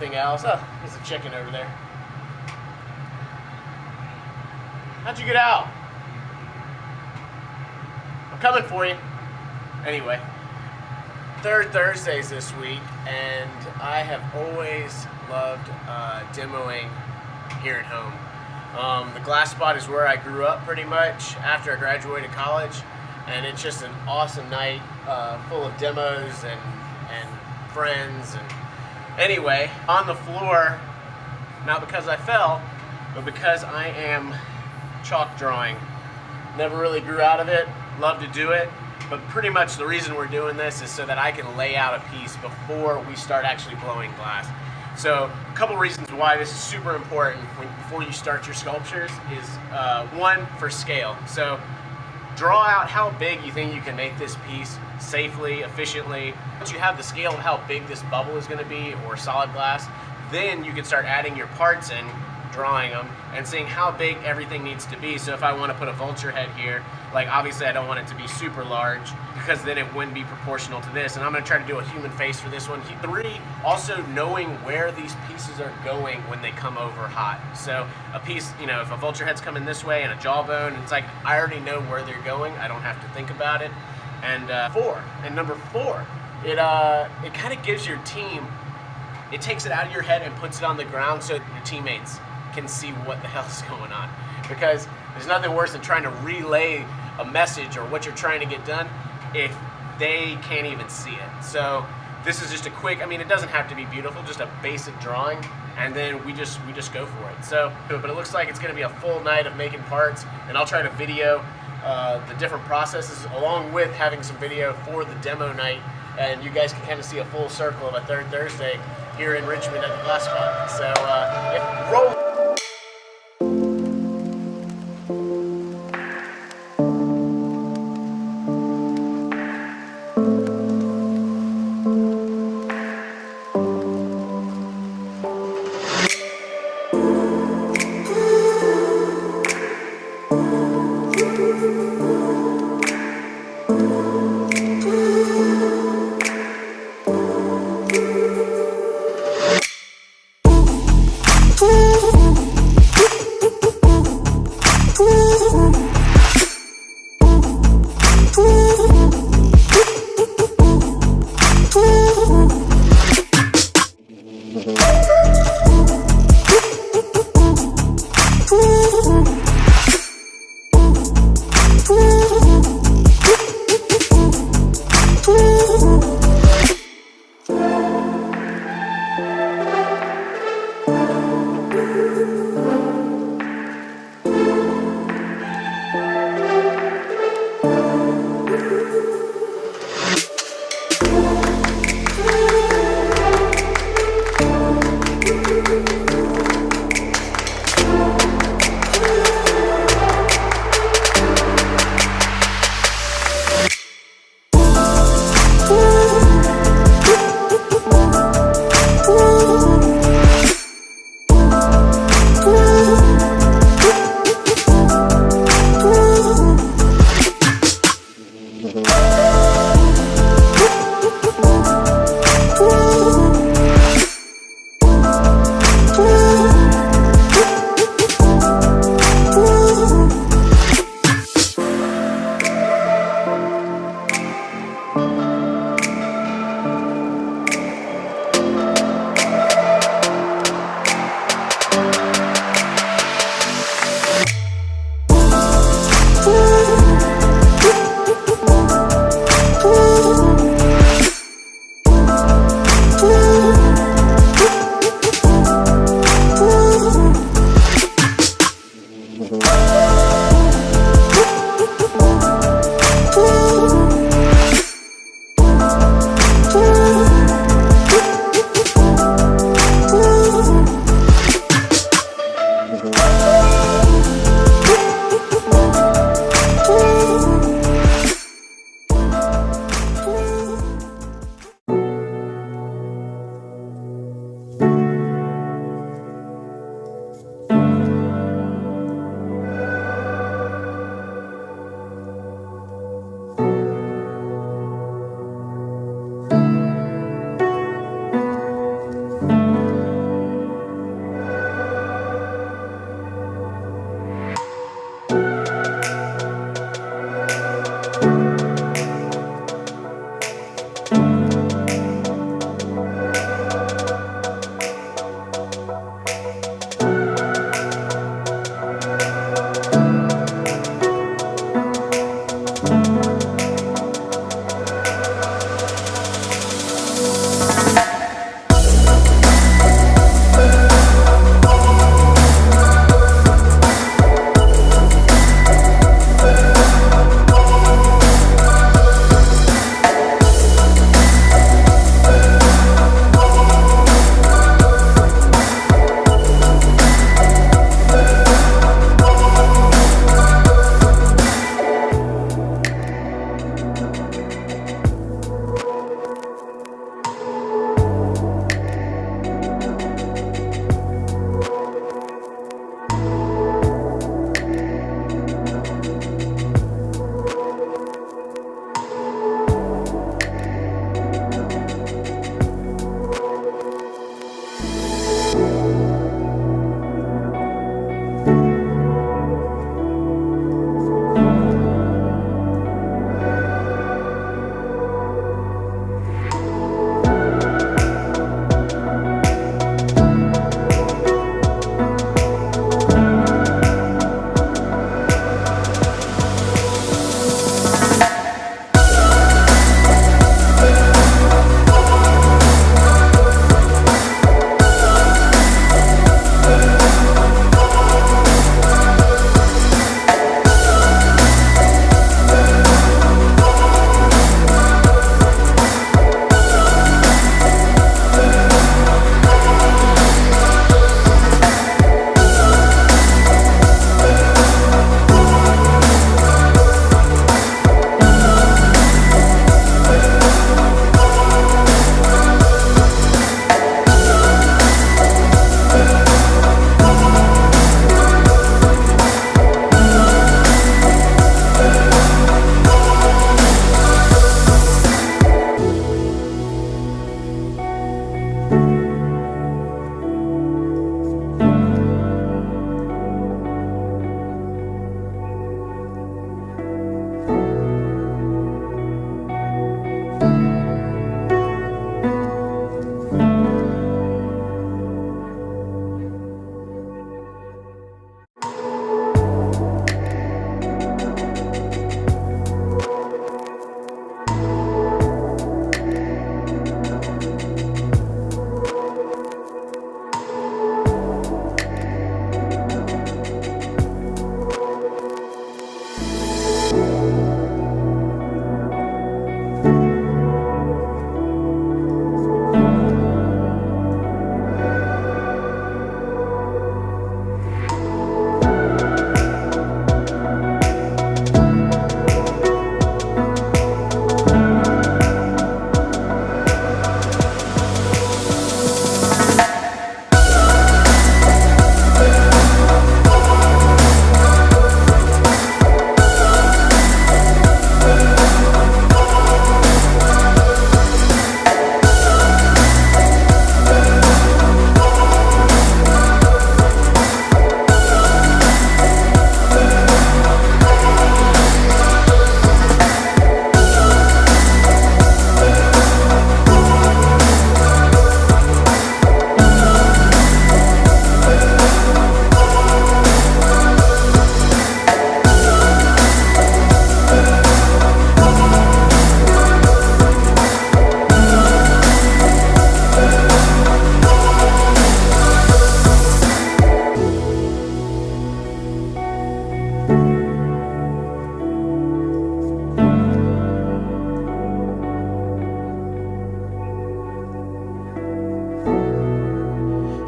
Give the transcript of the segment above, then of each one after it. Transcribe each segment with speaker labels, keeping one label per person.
Speaker 1: Anything else? Oh, there's a chicken over there. How'd you get out? I'm coming for you. Anyway, third Thursdays this week, and I have always loved demoing here at home. The glass spot is where I grew up pretty much after I graduated college, and it's just an awesome night full of demos and friends. And anyway, on the floor, not because I fell, but because I am chalk drawing. Never really grew out of it, love to do it, but pretty much the reason we're doing this is so that I can lay out a piece before we start actually blowing glass. So a couple reasons why this is super important before you start your sculptures is one, for scale. So draw out how big you think you can make this piece safely, efficiently. Once you have the scale of how big this bubble is going to be, or solid glass, then you can start adding your parts in, drawing them, and seeing how big everything needs to be. So if I want to put a vulture head here, like obviously I don't want it to be super large because then it wouldn't be proportional to this, and I'm going to try to do a human face for this one. 3, also knowing where these pieces are going when they come over hot. So a piece, you know, if a vulture head's coming this way and a jawbone, it's like I already know where they're going. I don't have to think about it. And number 4, it kind of gives your team, it takes it out of your head and puts it on the ground so your teammates can see what the hell's going on. Because there's nothing worse than trying to relay a message or what you're trying to get done if they can't even see it. So this is just a quick, I mean, it doesn't have to be beautiful, just a basic drawing, and then we just go for it. So, but it looks like it's gonna be a full night of making parts, and I'll try to video the different processes along with having some video for the demo night, and you guys can kind of see a full circle of a third Thursday here in Richmond at the Glass Spot. So, roll.
Speaker 2: Ooh.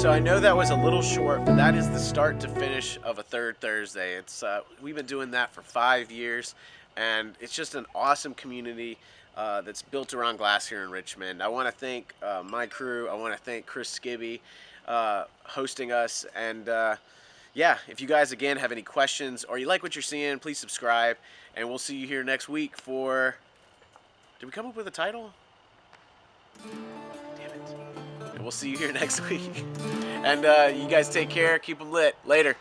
Speaker 1: So I know that was a little short, but that is the start to finish of a third Thursday. It's we've been doing that for 5 years, and it's just an awesome community that's built around glass here in Richmond. I want to thank my crew. I want to thank Chris Skibby hosting us, and yeah, if you guys again have any questions or you like what you're seeing, please subscribe, and we'll see you here next week for. Did we come up with a title? Damn it. And we'll see you here next week. And you guys take care. Keep them lit. Later.